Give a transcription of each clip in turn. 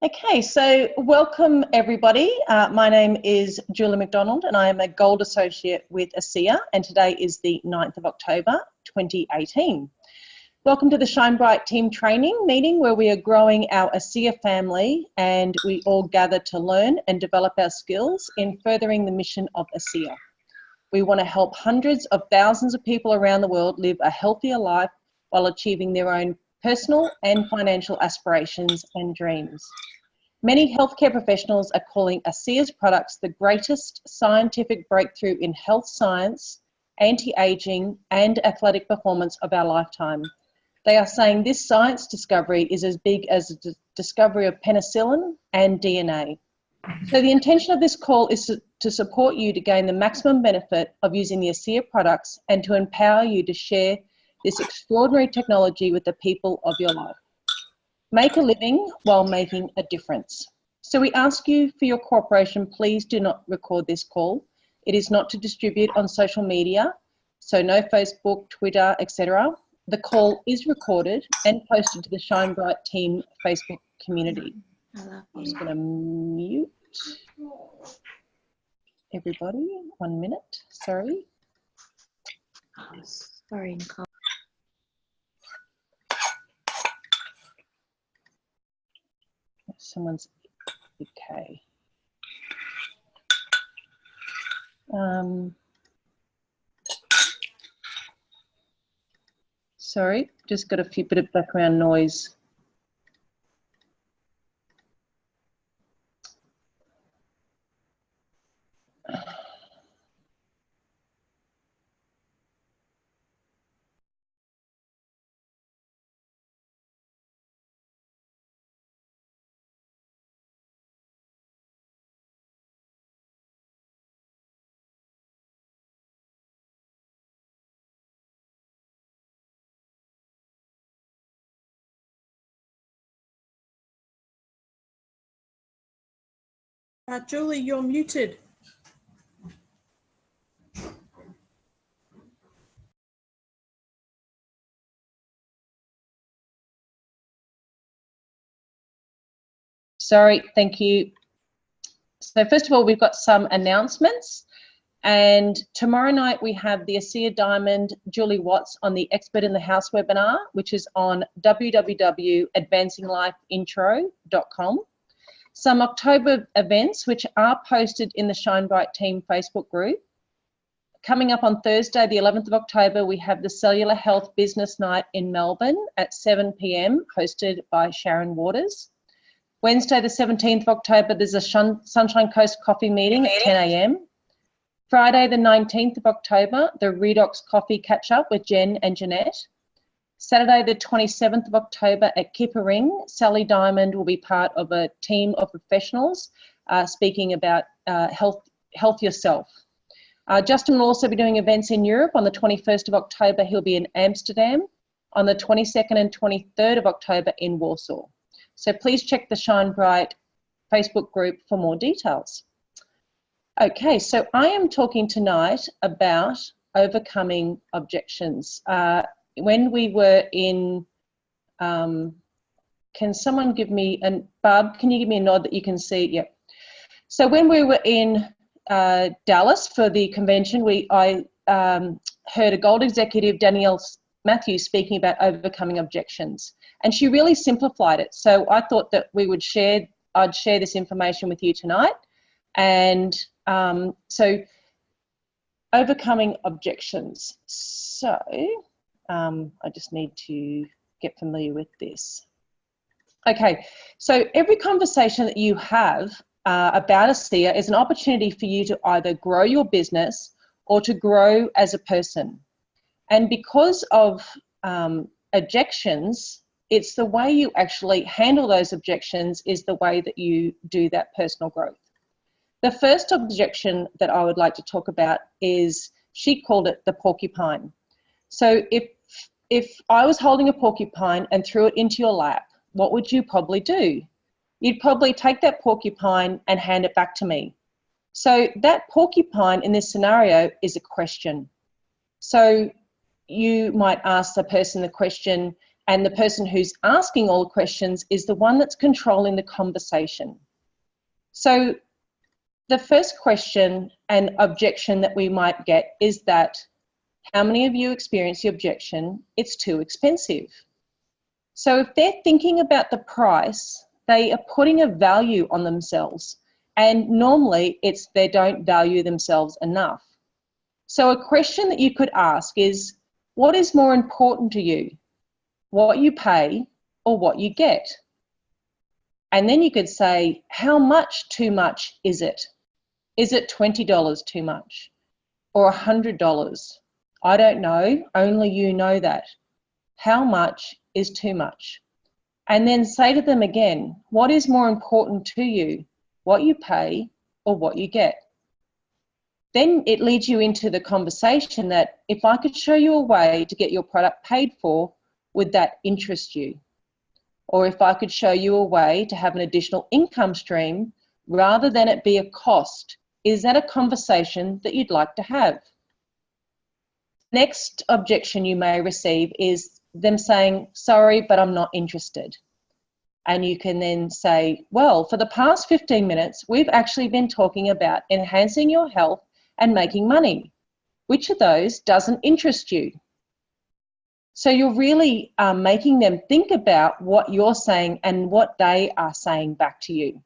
Okay, so welcome everybody. My name is Julie McDonald and I am a Gold Associate with ASEA, and today is the 9th of October 2018. Welcome to the Shine Bright team training meeting where we are growing our ASEA family and we all gather to learn and develop our skills in furthering the mission of ASEA. We want to help hundreds of thousands of people around the world live a healthier life while achieving their own personal and financial aspirations and dreams. Many healthcare professionals are calling ASEA's products the greatest scientific breakthrough in health science, anti-aging and athletic performance of our lifetime. They are saying this science discovery is as big as the discovery of penicillin and DNA. So the intention of this call is to support you to gain the maximum benefit of using the ASEA products and to empower you to share this extraordinary technology with the people of your life. Make a living while making a difference. So we ask you for your cooperation. Please do not record this call. It is not to distribute on social media, so no Facebook, Twitter, etc. The call is recorded and posted to the Shine Bright team Facebook community. I'm just going to mute everybody. 1 minute, sorry. Sorry, Nicole. Someone's okay. Sorry, just got a few bit of background noise. Julie, you're muted. Sorry, thank you. So first of all, we've got some announcements. And tomorrow night we have the ASEA Diamond Julie Watts on the Expert in the House webinar, which is on www.advancinglifeintro.com. Some October events which are posted in the Shine Bright team Facebook group. Coming up on Thursday, the 11th of October, we have the Cellular Health Business Night in Melbourne at 7 p.m, hosted by Sharon Waters. Wednesday, the 17th of October, there's a Sunshine Coast coffee meeting at 10 a.m. Friday, the 19th of October, the Redox Coffee Catch-Up with Jen and Jeanette. Saturday, the 27th of October at Kippering, Sally Diamond will be part of a team of professionals speaking about health yourself. Justin will also be doing events in Europe. On the 21st of October, he'll be in Amsterdam. On the 22nd and 23rd of October in Warsaw. So please check the Shine Bright Facebook group for more details. Okay, so I am talking tonight about overcoming objections. When we were in, can someone give me, and Barb, can you give me a nod that you can see? Yep. So when we were in Dallas for the convention, I heard a gold executive, Danielle Matthews, speaking about overcoming objections. And she really simplified it. So I thought that I'd share this information with you tonight. And so overcoming objections. So I just need to get familiar with this. Okay, so every conversation that you have about ASEA is an opportunity for you to either grow your business or to grow as a person. And because of objections, it's the way you actually handle those objections is the way that you do that personal growth. The first objection that I would like to talk about is, she called it the porcupine. So if I was holding a porcupine and threw it into your lap, what would you probably do? You'd probably take that porcupine and hand it back to me. So that porcupine in this scenario is a question. So you might ask the person the question, And the person who's asking all the questions is the one that's controlling the conversation. So the first question and objection that we might get is that, how many of you experience the objection, it's too expensive? So if they're thinking about the price, they are putting a value on themselves. And normally it's they don't value themselves enough. So a question that you could ask is, what is more important to you? What you pay or what you get? And then you could say, how much too much is it? Is it $20 too much or $100? I don't know, only you know that. How much is too much? And then say to them again, what is more important to you? What you pay or what you get? Then it leads you into the conversation that if I could show you a way to get your product paid for, would that interest you? Or if I could show you a way to have an additional income stream rather than it be a cost, is that a conversation that you'd like to have? Next objection you may receive is them saying, sorry, but I'm not interested. And you can then say, well, for the past 15 minutes, we've actually been talking about enhancing your health and making money. Which of those doesn't interest you? So you're really making them think about what you're saying and what they are saying back to you.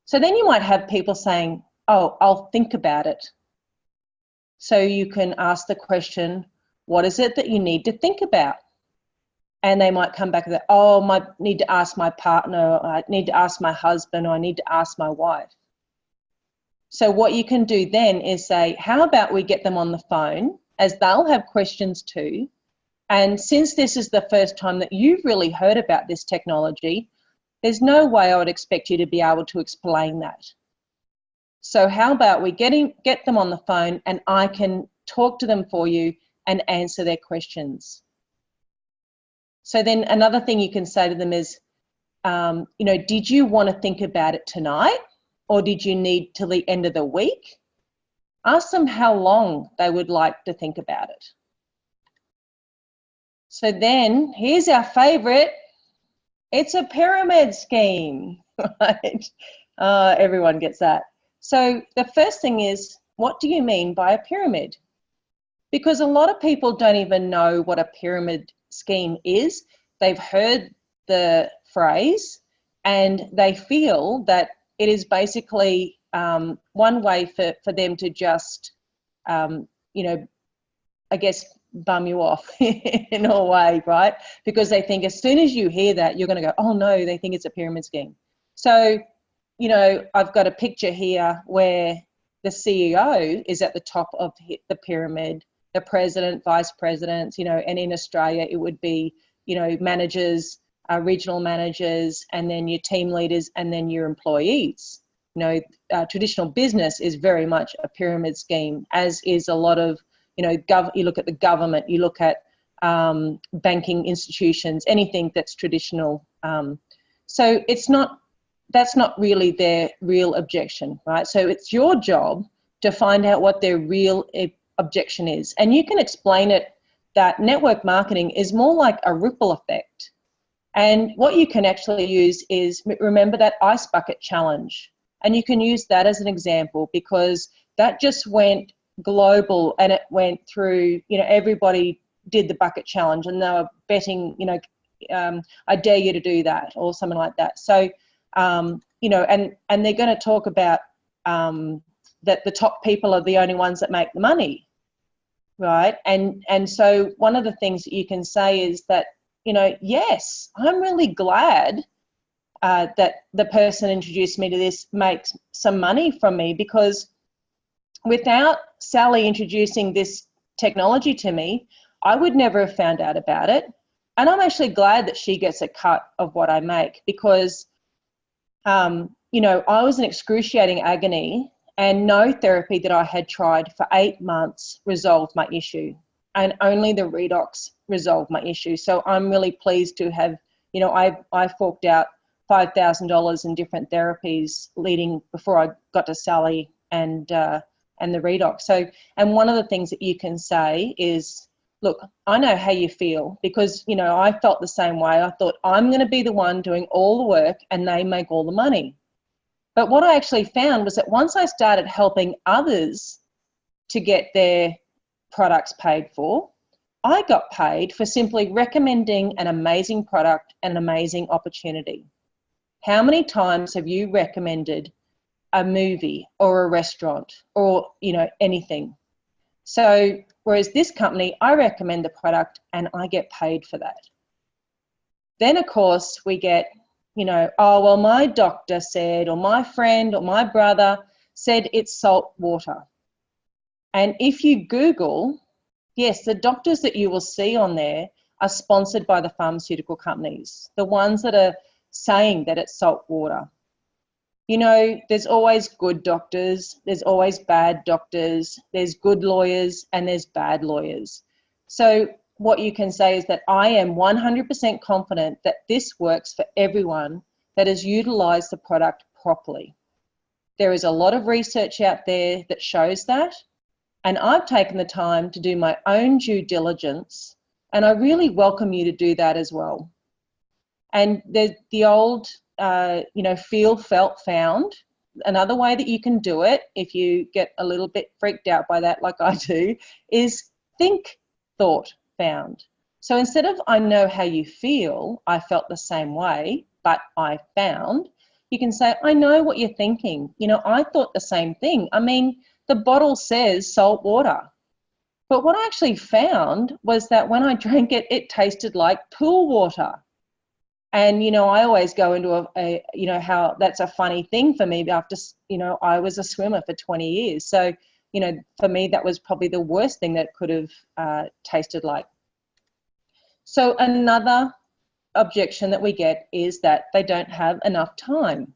So then you might have people saying, oh, I'll think about it. So you can ask the question, what is it that you need to think about? And they might come back with, oh, I need to ask my partner, or I need to ask my husband, or I need to ask my wife. So what you can do then is say, how about we get them on the phone, as they'll have questions too. And since this is the first time that you've really heard about this technology, there's no way I would expect you to be able to explain that. So how about we get them on the phone and I can talk to them for you and answer their questions. So then another thing you can say to them is, did you want to think about it tonight or did you need till the end of the week? Ask them how long they would like to think about it. So then here's our favorite. It's a pyramid scheme, right? Everyone gets that. So the first thing is, what do you mean by a pyramid? Because a lot of people don't even know what a pyramid scheme is. They've heard the phrase and they feel that it is basically one way for them to just, I guess, bum you off in a way, right? Because they think as soon as you hear that, you're going to go, oh no, they think it's a pyramid scheme. So, I've got a picture here where the CEO is at the top of the pyramid, the president, vice presidents, and in Australia it would be, managers, regional managers, and then your team leaders, and then your employees. Traditional business is very much a pyramid scheme, as is a lot of, you look at the government, you look at banking institutions, anything that's traditional. So that's not really their real objection, right? So it's your job to find out what their real objection is. And you can explain it that network marketing is more like a ripple effect. And what you can actually use is, remember that ice bucket challenge. And you can use that as an example because that just went global and it went through, everybody did the bucket challenge and they were betting, I dare you to do that or something like that. So, and they're going to talk about that the top people are the only ones that make the money, right? And so one of the things that you can say is that, yes, I'm really glad that the person introduced me to this makes some money from me, because without Sally introducing this technology to me, I would never have found out about it. And I'm actually glad that she gets a cut of what I make because, I was in excruciating agony and no therapy that I had tried for 8 months resolved my issue, and only the redox resolved my issue. So I'm really pleased to have, I forked out $5,000 in different therapies before I got to Sally and the redox. So, and one of the things that you can say is, look, I know how you feel because, you know, I felt the same way. I thought I'm going to be the one doing all the work and they make all the money. But what I actually found was that once I started helping others to get their products paid for, I got paid for simply recommending an amazing product and an amazing opportunity. How many times have you recommended a movie or a restaurant or, you know, anything? So whereas this company, I recommend the product and I get paid for that. Then, of course, we get, you know, oh, well, my doctor said, or my friend or my brother said it's salt water. And if you Google, yes, the doctors that you will see on there are sponsored by the pharmaceutical companies, the ones that are saying that it's salt water. You know, there's always good doctors, there's always bad doctors, there's good lawyers and there's bad lawyers. So what you can say is that I am 100% confident that this works for everyone that has utilised the product properly. There is a lot of research out there that shows that, and I've taken the time to do my own due diligence, and I really welcome you to do that as well. And the old, you know, feel, felt, found. Another way that you can do it, if you get a little bit freaked out by that like I do, is think, thought, found. So instead of I know how you feel, I felt the same way, but I found, you can say, I know what you're thinking. You know, I thought the same thing. I mean, the bottle says salt water. But what I actually found was that when I drank it, it tasted like pool water. And, you know, I always go into you know, how that's a funny thing for me after, you know, I was a swimmer for 20 years. So, you know, for me, that was probably the worst thing that could have tasted like. So another objection that we get is that they don't have enough time.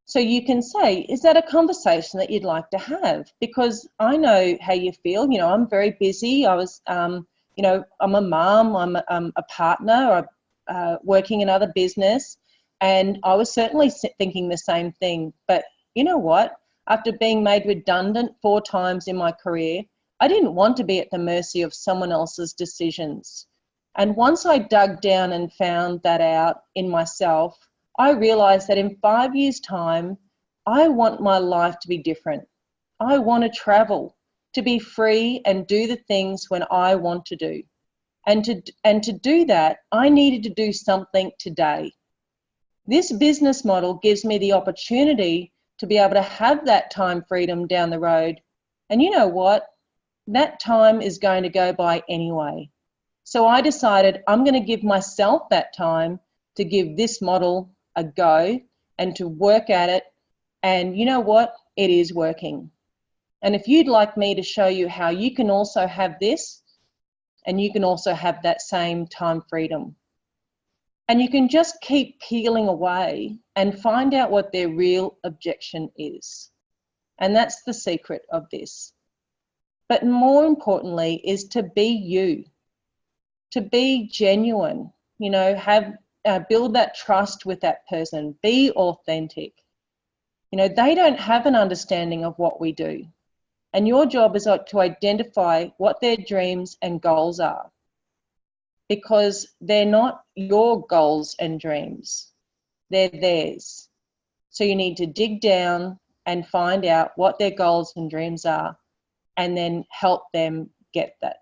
So you can say, is that a conversation that you'd like to have? Because I know how you feel. You know, I'm very busy. I was, you know, I'm a mum, I'm a partner, or working another business, and I was certainly thinking the same thing. But you know what? After being made redundant 4 times in my career, I didn't want to be at the mercy of someone else's decisions. And once I dug down and found that out in myself, I realized that in 5 years' time, I want my life to be different. I want to travel, to be free and do the things when I want to do. And to do that, I needed to do something today. This business model gives me the opportunity to be able to have that time freedom down the road. And you know what? That time is going to go by anyway. So I decided I'm going to give myself that time to give this model a go and to work at it. And you know what? It is working. And if you'd like me to show you how you can also have this, and you can also have that same time freedom. And you can just keep peeling away and find out what their real objection is. And that's the secret of this. But more importantly is to be you, to be genuine, you know, build that trust with that person, be authentic. You know, they don't have an understanding of what we do. And your job is to identify what their dreams and goals are, because they're not your goals and dreams, they're theirs. So you need to dig down and find out what their goals and dreams are and then help them get that.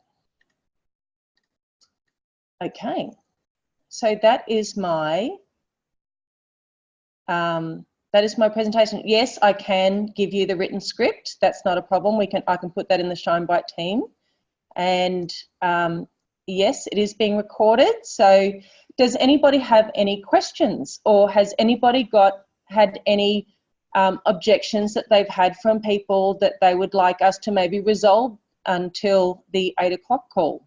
Okay, so that is my presentation. Yes, I can give you the written script. That's not a problem. I can put that in the ShineBright team. And yes, it is being recorded. So does anybody have any questions, or has anybody had any objections that they've had from people that they would like us to maybe resolve until the 8 o'clock call?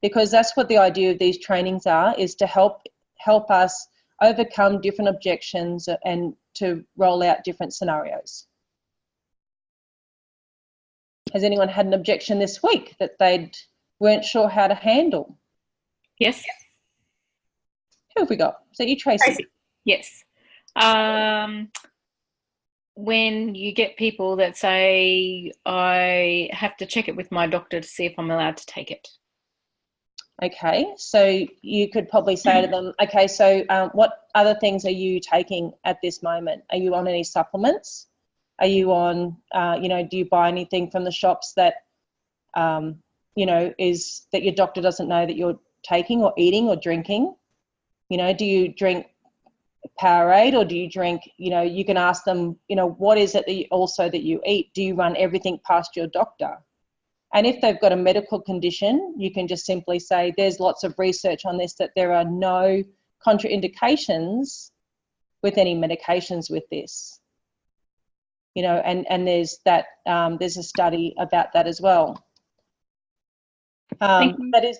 Because that's what the idea of these trainings are, is to help us overcome different objections and to roll out different scenarios. Has anyone had an objection this week that they weren't sure how to handle? Yes. Who have we got? Is that you, Tracy? Yes. When you get people that say, I have to check it with my doctor to see if I'm allowed to take it. Okay, so you could probably say to them, okay, so what other things are you taking at this moment? Are you on any supplements? Are you on, do you buy anything from the shops that, is that your doctor doesn't know that you're taking or eating or drinking? Do you drink Powerade, or do you drink, you can ask them, what is it that you eat? Do you run everything past your doctor? And if they've got a medical condition, you can just simply say there's lots of research on this, that there are no contraindications with any medications with this. And there's that, there's a study about that as well. Thank you. That is,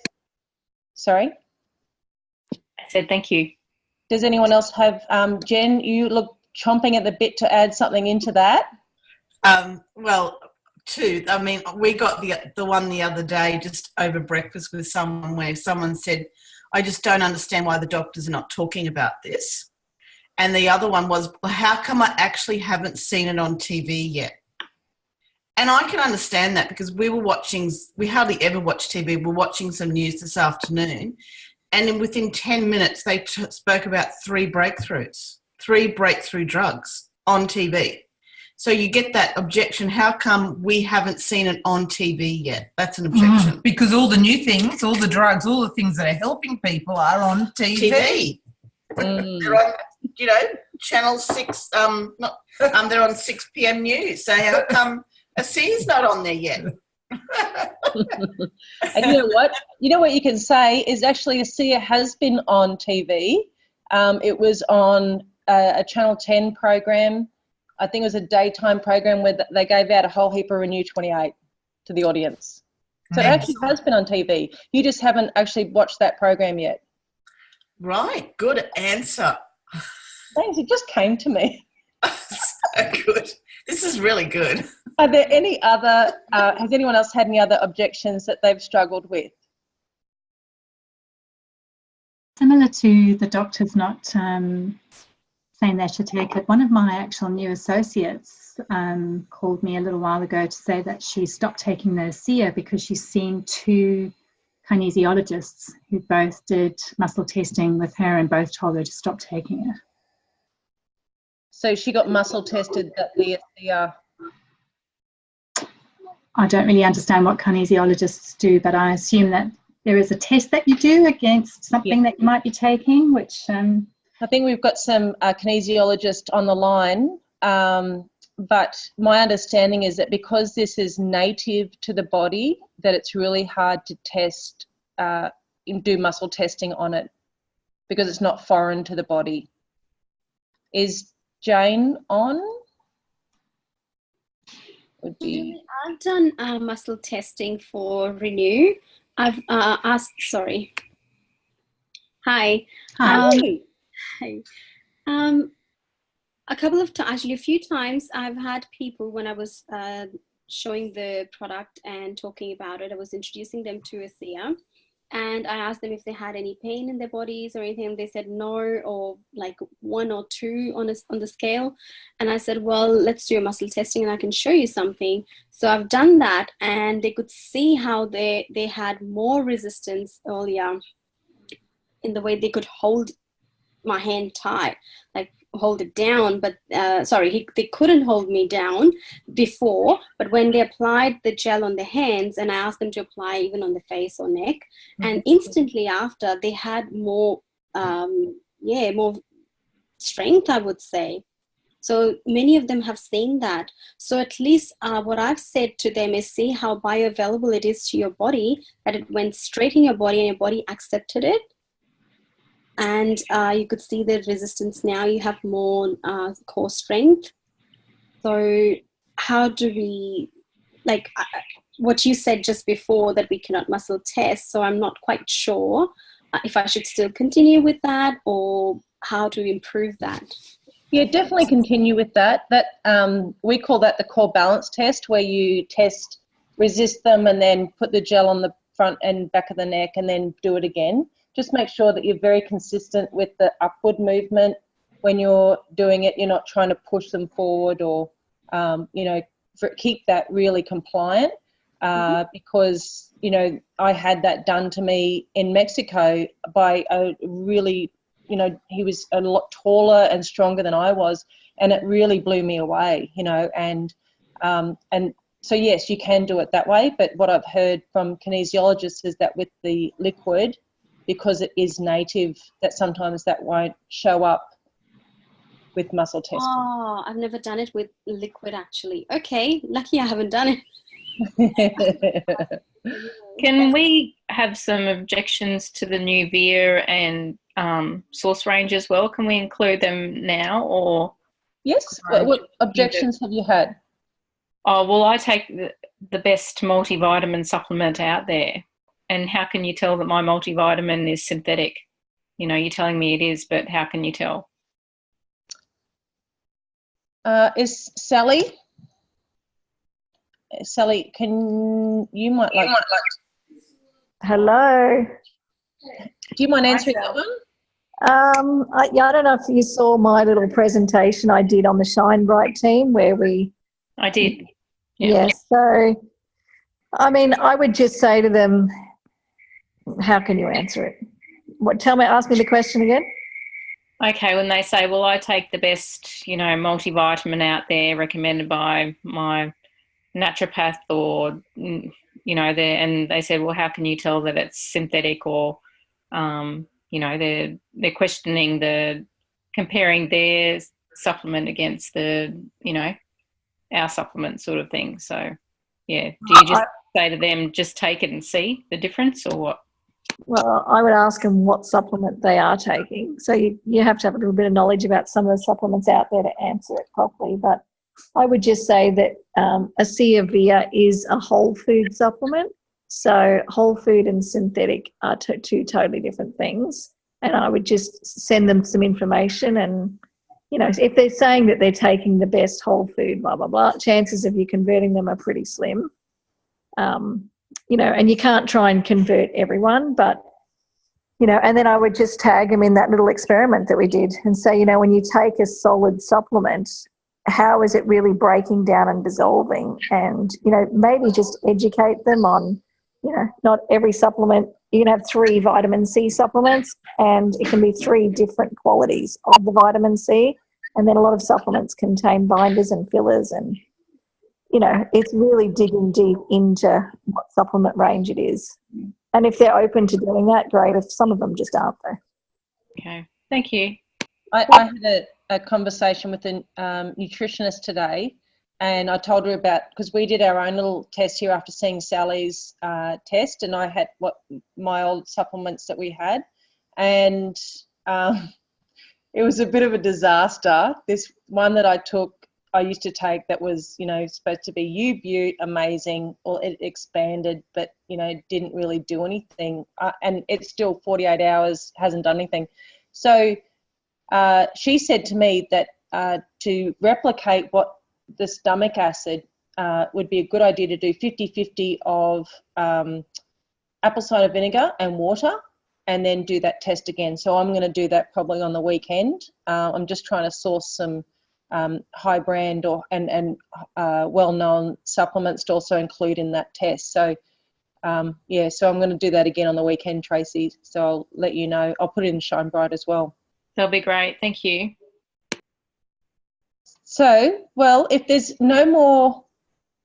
sorry? I said thank you. Does anyone else have, Jen, you look chomping at the bit to add something into that? Well, two. I mean, we got the one the other day just over breakfast with someone where someone said, I just don't understand why the doctors are not talking about this. And the other one was, well, how come I actually haven't seen it on TV yet? And I can understand that, because we hardly ever watch TV. We're watching some news this afternoon. And then within 10 minutes, they spoke about 3 breakthrough drugs on TV. So you get that objection, how come we haven't seen it on TV yet? That's an objection. Because all the new things, all the drugs, all the things that are helping people are on TV. They're on, Channel 6, they're on 6 p.m. news. So how come ASEA's not on there yet? And you know what? You can say is actually ASEA has been on TV. It was on a Channel 10 program. I think it was a daytime program where they gave out a whole heap of Renew 28 to the audience. So it actually has been on TV. You just haven't actually watched that program yet. Right. Good answer. Thanks. It just came to me. So good. This is really good. Are there any other, has anyone else had any other objections that they've struggled with? Similar to the doctors not saying they should take it, one of my actual new associates called me a little while ago to say that she stopped taking the ASEA because she's seen 2 kinesiologists who both did muscle testing with her and both told her to stop taking it. So she got muscle tested at the ASEA. I don't really understand what kinesiologists do, but I assume that there is a test that you do against something that you might be taking, which... I think we've got some kinesiologists on the line, but my understanding is that because this is native to the body, that it's really hard to test, do muscle testing on it, because it's not foreign to the body. Is Jane on? I've done muscle testing for Renew. I've asked, sorry. Hi. Hi. Hi. A couple of times, actually a few times, I've had people, when I was showing the product and talking about it, I was introducing them to ASEA, and I asked them if they had any pain in their bodies or anything. They said no, or like 1 or 2 on the scale. And I said, well, let's do a muscle testing and I can show you something. So I've done that, and they could see how they had more resistance earlier in the way they could hold my hand tight, like hold it down, but they couldn't hold me down before, but when they applied the gel on the hands, and I asked them to apply even on the face or neck, and instantly after, they had more more strength, I would say. So many of them have seen that. So at least what I've said to them is, see how bioavailable it is to your body, that it went straight in your body and your body accepted it. And you could see the resistance now. You have more core strength. So how do we, like what you said just before, that we cannot muscle test. So I'm not quite sure if I should still continue with that, or how to improve that. Yeah, definitely continue with that. We call that the core balance test, where you resist them and then put the gel on the front and back of the neck and then do it again. Just make sure that you're very consistent with the upward movement when you're doing it. You're not trying to push them forward or, keep that really compliant. because, you know, I had that done to me in Mexico by a really, you know, he was a lot taller and stronger than I was, and it really blew me away, you know, and so yes, you can do it that way, but what I've heard from kinesiologists is that with the liquid, because it is native, that sometimes that won't show up with muscle testing. Oh, I've never done it with liquid actually. Okay, lucky I haven't done it. Can we have some objections to the new veer and source range as well? Can we include them now, or? Yes. What objections have you had? Oh, well, I take the best multivitamin supplement out there. And how can you tell that my multivitamin is synthetic? You know, you're telling me it is, but how can you tell? Is Sally? Sally, you might like. Hello. Do you mind answering that one? I don't know if you saw my little presentation I did on the Shine Bright team where we. I did. Yeah. So, I mean, I would just say to them, how can you answer it? Ask me the question again. Okay, when they say, well, I take the best, you know, multivitamin out there recommended by my naturopath, or, you know, and they said, well, how can you tell that it's synthetic, or, you know, they're questioning comparing their supplement against the, you know, our supplement sort of thing. So, yeah, do you just say to them, just take it and see the difference, or what? Well, I would ask them what supplement they are taking. So you have to have a little bit of knowledge about some of the supplements out there to answer it properly. But I would just say that ASEA Via is a whole food supplement. So whole food and synthetic are two totally different things. And I would just send them some information, and, you know, if they're saying that they're taking the best whole food, blah, blah, blah, chances of you converting them are pretty slim. You know, and you can't try and convert everyone, but, you know, and then I would just tag them in that little experiment that we did and say, you know, when you take a solid supplement, how is it really breaking down and dissolving? And, you know, maybe just educate them on, you know, not every supplement. You can have 3 vitamin C supplements and it can be 3 different qualities of the vitamin C. And then a lot of supplements contain binders and fillers, and, you know, it's really digging deep into what supplement range it is. And if they're open to doing that, great. If some of them just aren't, though. Okay, thank you. I had a conversation with a nutritionist today, and I told her about, because we did our own little test here after seeing Sally's test, and I had my old supplements that we had, and it was a bit of a disaster. This one that I used to take that was, you know, supposed to be U-Butte, amazing, or it expanded, but, you know, didn't really do anything. And it's still 48 hours, hasn't done anything. So she said to me that to replicate what the stomach acid would be a good idea to do 50-50 of apple cider vinegar and water, and then do that test again. So I'm going to do that probably on the weekend. I'm just trying to source some high brand and well-known supplements to also include in that test. So yeah, so I'm going to do that again on the weekend, Tracy. So I'll let you know. I'll put it in Shine Bright as well. That'll be great. Thank you. So, well, if there's no more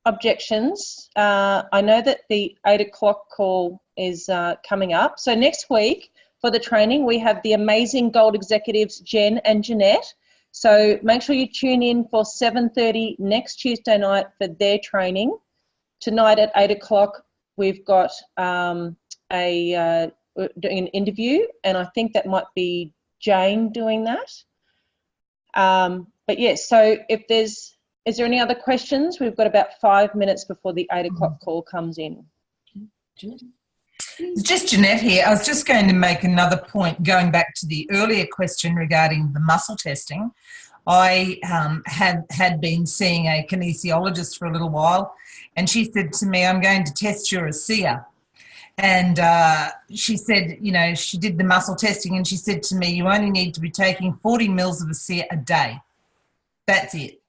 objections, I know that the 8 o'clock call is coming up. So next week for the training, we have the amazing Gold Executives, Jen and Jeanette. So make sure you tune in for 7:30 next Tuesday night for their training. Tonight at 8 o'clock, we've got we're doing an interview, and I think that might be Jane doing that. But yes, so is there any other questions? We've got about 5 minutes before the 8 o'clock call comes in. It's just Jeanette here. I was just going to make another point, going back to the earlier question regarding the muscle testing. I had been seeing a kinesiologist for a little while, and she said to me, I'm going to test your ASEA. And she said, you know, she did the muscle testing, and she said to me, you only need to be taking 40 mils of ASEA a day. That's it.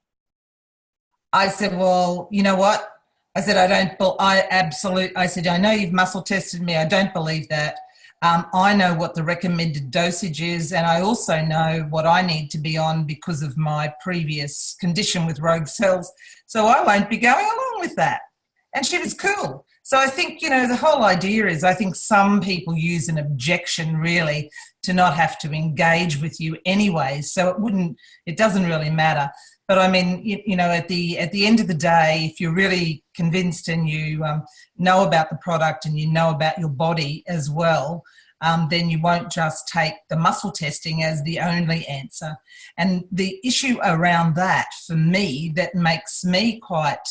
I said, well, you know what? I said, I said, I know you've muscle tested me. I don't believe that. I know what the recommended dosage is, and I also know what I need to be on because of my previous condition with rogue cells. So I won't be going along with that. And she was cool. So I think, you know, the whole idea is I think some people use an objection really to not have to engage with you anyway. So it doesn't really matter. But I mean, you know, at the end of the day, if you're really convinced and you know about the product and you know about your body as well, then you won't just take the muscle testing as the only answer. And the issue around that, for me, that makes me quite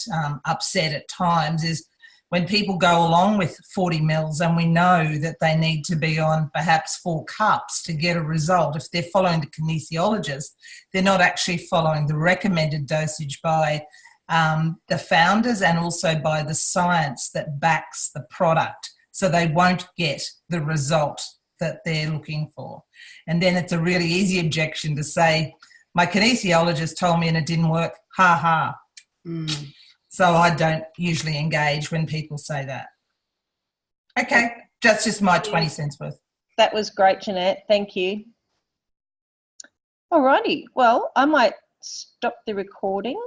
upset at times is when people go along with 40 mils and we know that they need to be on perhaps 4 cups to get a result. If they're following the kinesiologist, they're not actually following the recommended dosage by the founders and also by the science that backs the product. So they won't get the result that they're looking for. And then it's a really easy objection to say, my kinesiologist told me and it didn't work, ha ha. So I don't usually engage when people say that. Okay, that's just my 20 cents worth. That was great, Jeanette. Thank you. All righty. Well, I might stop the recording